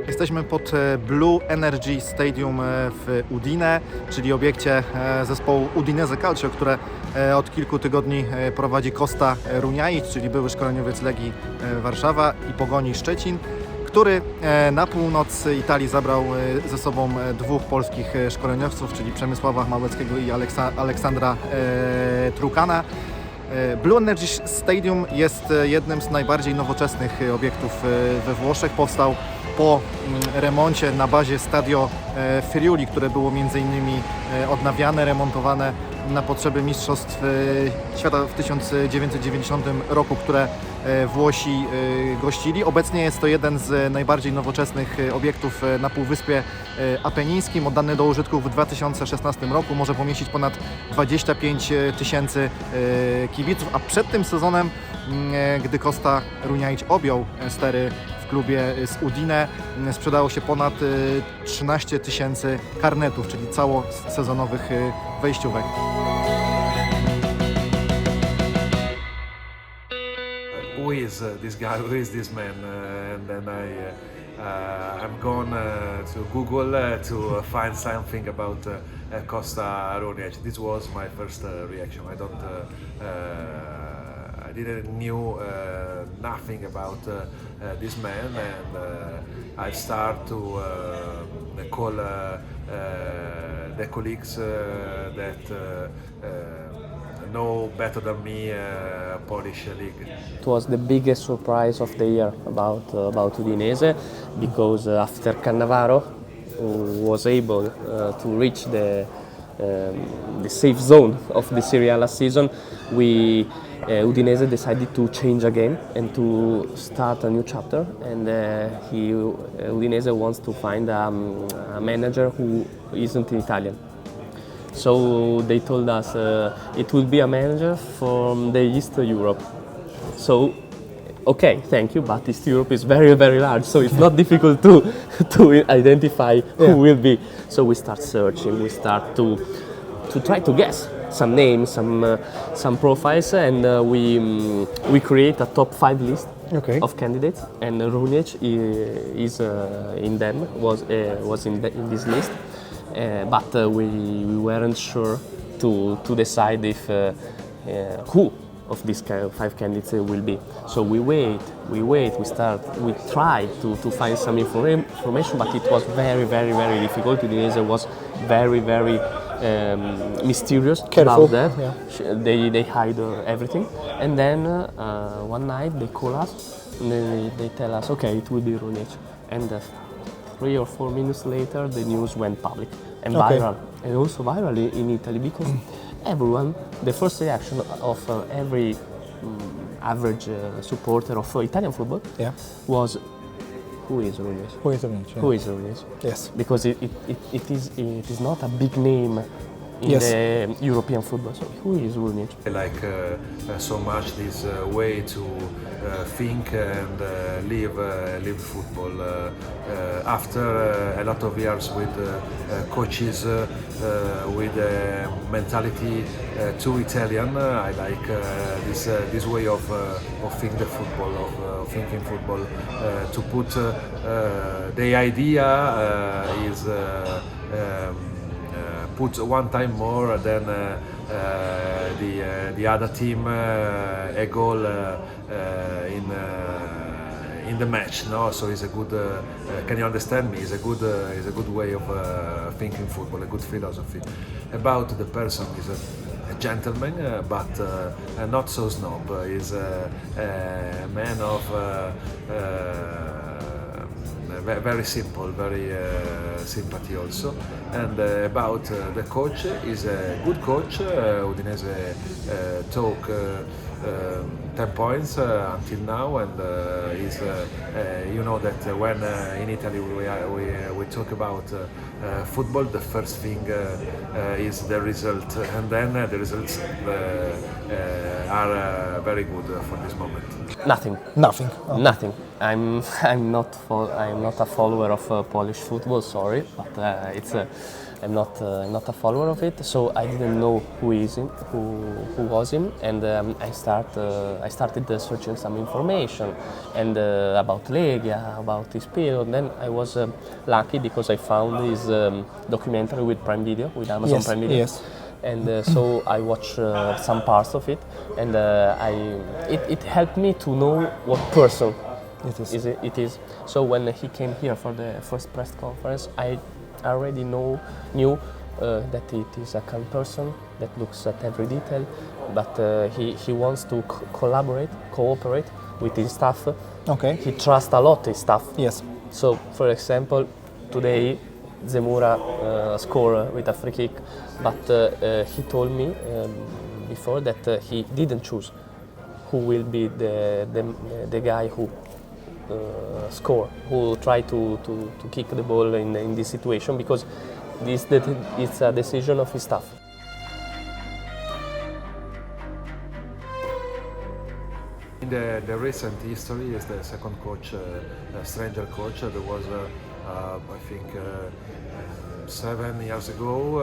Jesteśmy pod Blue Energy Stadium w Udine, czyli obiekcie zespołu Udinese Calcio, które od kilku tygodni prowadzi Kosta Runjaić, czyli były szkoleniowiec Legii Warszawa i Pogoni Szczecin, który na północ Italii zabrał ze sobą dwóch polskich szkoleniowców, czyli Przemysława Małeckiego i Aleksandra Trukana. Blue Energy Stadium jest jednym z najbardziej nowoczesnych obiektów we Włoszech. Powstał po remoncie na bazie Stadio Friuli, które było m.in. odnawiane, remontowane na potrzeby Mistrzostw Świata w 1990 roku, które Włosi gościli. Obecnie jest to jeden z najbardziej nowoczesnych obiektów na Półwyspie Apenińskim, oddany do użytku w 2016 roku. Może pomieścić ponad 25 000 kibiców, a przed tym sezonem, gdy Kosta Runjaić objął stery w klubie z Udine, sprzedało się ponad 13 000 karnetów, czyli całosezonowych wejściówek. Who is this guy? Who is this man? And then I'm gone to Google to find something about Kosta Runjaić. This was my first reaction. I didn't knew nothing about this man, and I start to call the colleagues that know better than me Polish league. It was the biggest surprise of the year about Udinese, because after Cannavaro was able to reach the safe zone of the Serie A last season, Udinese decided to change again and to start a new chapter, and Udinese wants to find a manager who isn't Italian. So they told us it will be a manager from the East Europe. So, okay, thank you, but East Europe is very, very large, so it's not difficult to identify who will be. So we start searching, we start to try to guess some names, some profiles, and we create a top 5 list of candidates, and Runjaić is in them, was in this list. But we weren't sure to decide if who of these 5 candidates will be. So we try to find some information, but it was very, very, very difficult. Udinese was very, very mysterious about that. Yeah. They hide everything, and then one night they call us and they tell us, okay, it will be Runjaić, and 3 or 4 minutes later the news went public and viral, and also viral in Italy, because everyone, the first reaction of every average supporter of Italian football was, who is Runjaić? Who is Runjaić? Who is Runjaić? Yes. Because it is not a big name in the European football. So who is Runjaić? I like so much this way to think and live football. After a lot of years with coaches with mentality too Italian, I like this way of thinking football, of thinking football. To put the idea is. Put one time more than the other team a goal in the match, no? So it's a good. Can you understand me? It's a good way of thinking football, a good philosophy. About the person, is a gentleman, but not so snob. He's a man of. Very simple, very sympathy also. And about the coach, is a good coach. Udinese took 10 points until now, and you know that when in Italy we talk about football, the first thing is the result, and then the results are very good for this moment. Nothing. Nothing. Oh. Nothing. I'm not a follower of Polish football. Sorry, but I'm not a follower of it. So I didn't know who was him, and I started searching some information and about Legia, about his period. Then I was lucky because I found his documentary with Prime Video, with Amazon Prime Video. Yes. And so I watched some parts of it, and it helped me to know what person it is. So when he came here for the first press conference, I already knew that it is a kind person that looks at every detail, but he wants to cooperate with his staff. Okay. He trusts a lot his staff. Yes. So, for example, today Zemura scored with a free kick, but he told me before that he didn't choose who will be the guy who score, who try to kick the ball in this situation, because it's a decision of his staff. In the recent history, is the second coach, stranger coach. There was, I think, 7 years ago,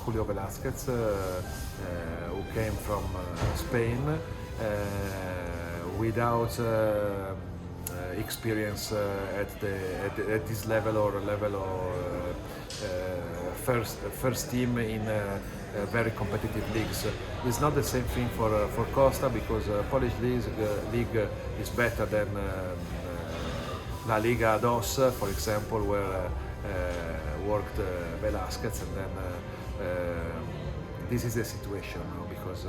Julio Velázquez, who came from Spain without experience at this level or first team in very competitive leagues. It's not the same thing for Costa, because Polish league is better than La Liga DOS, for example, where worked Velázquez, and then this is the situation, because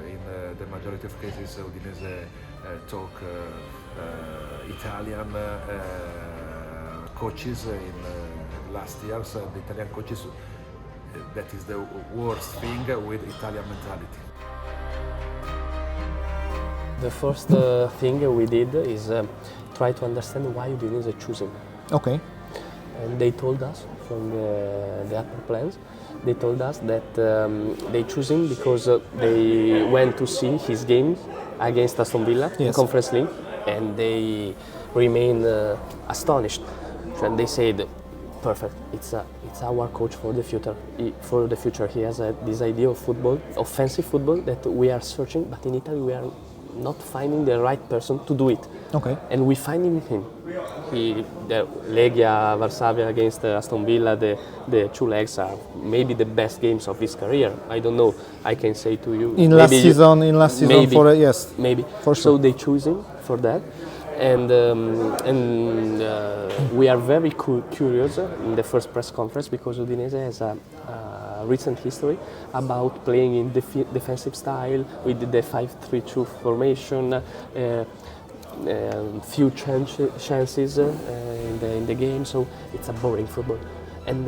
in the majority of cases Udinese talk Italian coaches in last years, the Italian coaches, that is the worst thing with Italian mentality. The first thing we did is try to understand why Udinese choosing. Okay. And they told us from the upper plans, they told us that they choose him because they went to see his games against Aston Villa in Conference League, and they remain astonished. And they said, perfect, it's our coach for the future. He has this idea of football, offensive football, that we are searching, but in Italy we are not finding the right person to do it. Okay. And we find him. The Legia Warszawa against Aston Villa, the two legs are maybe the best games of his career. I don't know. I can say to you. In last season, maybe, for yes. Maybe. For sure. So they choose him for that. And we are very curious in the first press conference, because Udinese has a recent history about playing in defensive style with the 5-3-2 formation, few chances in the game, so it's a boring football. And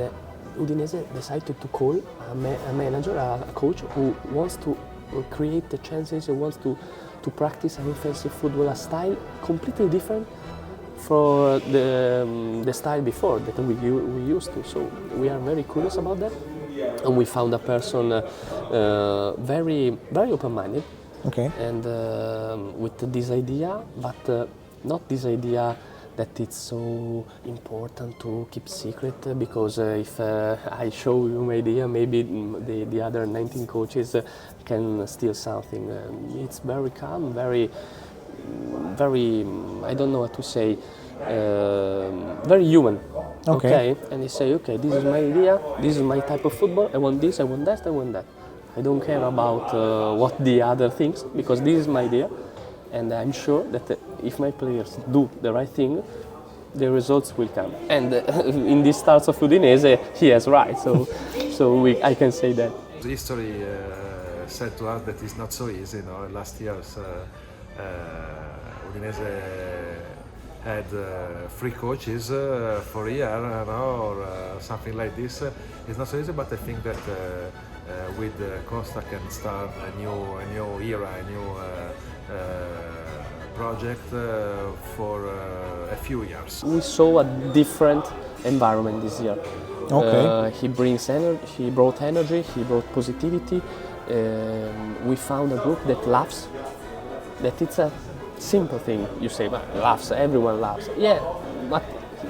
Udinese decided to call a manager, a coach who wants to create the chances, who wants to practice an offensive football, a style completely different for the style before that we used to. So we are very curious about that, and we found a person very open-minded. Okay. And with this idea, but not this idea that it's so important to keep secret, because if I show you my idea, maybe the other 19 coaches can steal something. It's very calm, very, I don't know what to say, very human. Okay. And they say, okay, this is my idea, this is my type of football, I want this, I want that, I want that. I don't care about what the other thinks, because this is my idea, and I'm sure that if my players do the right thing, the results will come. And in this starts of Udinese, he is right. So I can say that. The history said to us that it's not so easy. You know, last year's Udinese had 3 coaches for a year, or something like this. It's not so easy, but I think that with Costa can start a new era, a new project for a few years. We saw a different environment this year. Okay. He brings energy. He brought energy. He brought positivity. We found a group that laughs. That it's a simple thing. You say, but laughs. Everyone laughs. Yeah, but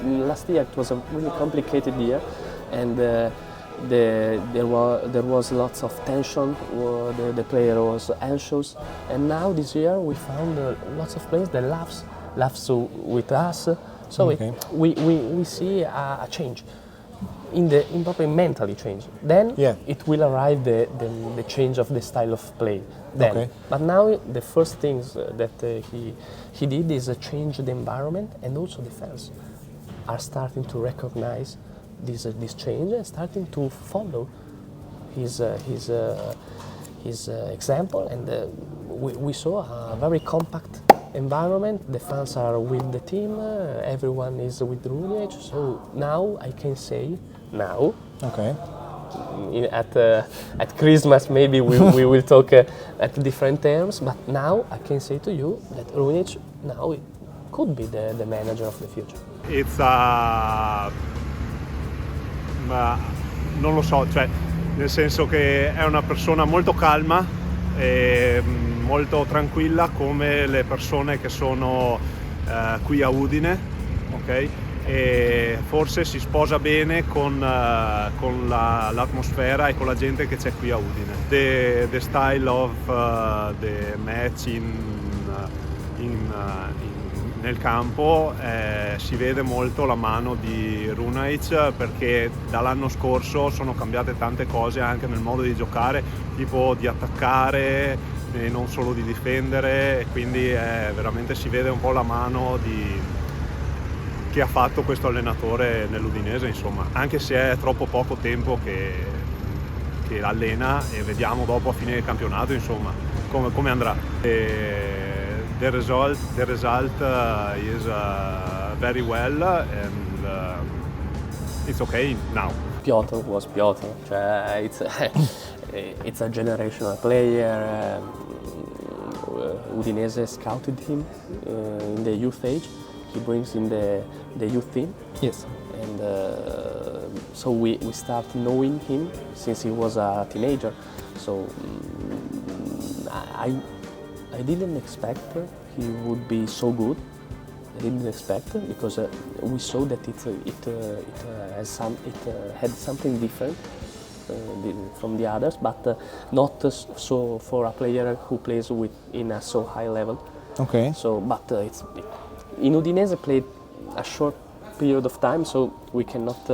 last year it was a really complicated year, and there was lots of tension. The player was anxious, and now this year we found lots of players that laughs with us. So Okay. we see a change in probably mentally change. Then it will arrive the change of the style of play. Then, Okay. but now the first things that he did is change the environment, and also the fans are starting to recognize this change and starting to follow his example. And we saw a very compact environment. The fans are with the team. Everyone is with Runjaic. So now I can say Okay. at Christmas maybe we will talk at different terms. But now I can say to you that Runjaic now could be the manager of the future. It's ma non lo so, cioè nel senso che è una persona molto calma e molto tranquilla come le persone che sono qui a Udine, ok? E forse si sposa bene con l'atmosfera e con la gente che c'è qui a Udine. The style of the match nel campo si vede molto la mano di Runjaic, perché dall'anno scorso sono cambiate tante cose anche nel modo di giocare, tipo di attaccare e non solo di difendere, e quindi veramente si vede un po' la mano che ha fatto questo allenatore nell'Udinese, insomma, anche se è troppo poco tempo che allena, e vediamo dopo a fine campionato insomma come andrà. The result is very well, and it's okay now. Piotr was Piotr. It's a generational player. Udinese scouted him in the youth age. He brings in the youth team. Yes. And so we start knowing him since he was a teenager. So I didn't expect he would be so good. I didn't expect because we saw that it had something different from the others, but not so for a player who plays in a so high level. Okay. So, but in Udinese played a short period of time, so we cannot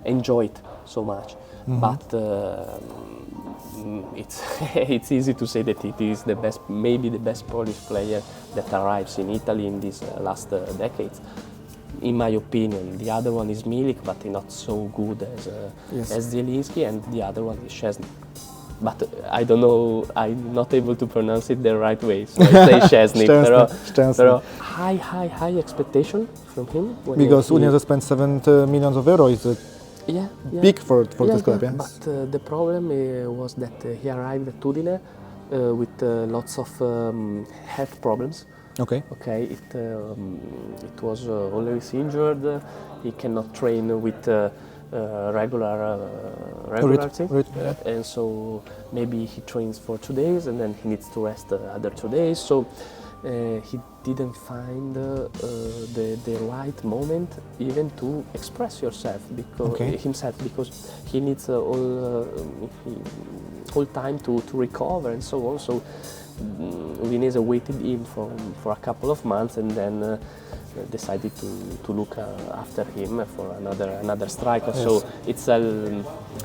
enjoy it so much. Mm-hmm. But it's easy to say that it is maybe the best Polish player that arrives in Italy in these last decades. In my opinion, the other one is Milik, but not so good as Zielinski, and the other one is Szczesny. But I don't know, I'm not able to pronounce it the right way, so I say Szczesny. There are high expectation from him. Because Udinese spent 70 millions of euros. It's big for this club, yes. But the problem was that he arrived at Udine with lots of health problems. Okay. Okay, it was always injured. He cannot train with regularity, and so maybe he trains for 2 days and then he needs to rest the other 2 days. So he didn't find the right moment even to express himself because he needs all time to recover and so on. So Udinese waited him for a couple of months and then decided to look after him for another striker. Yes. So it's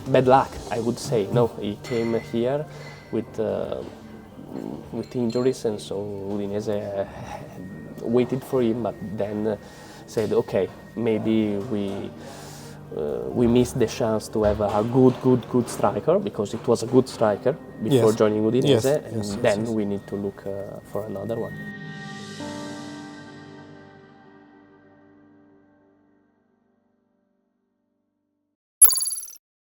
bad luck, I would say. No, he came here with injuries, and so Udinese waited for him, but then said, okay, maybe we missed the chance to have a good striker, because it was a good striker before joining Udinese, and then we need to look for another one.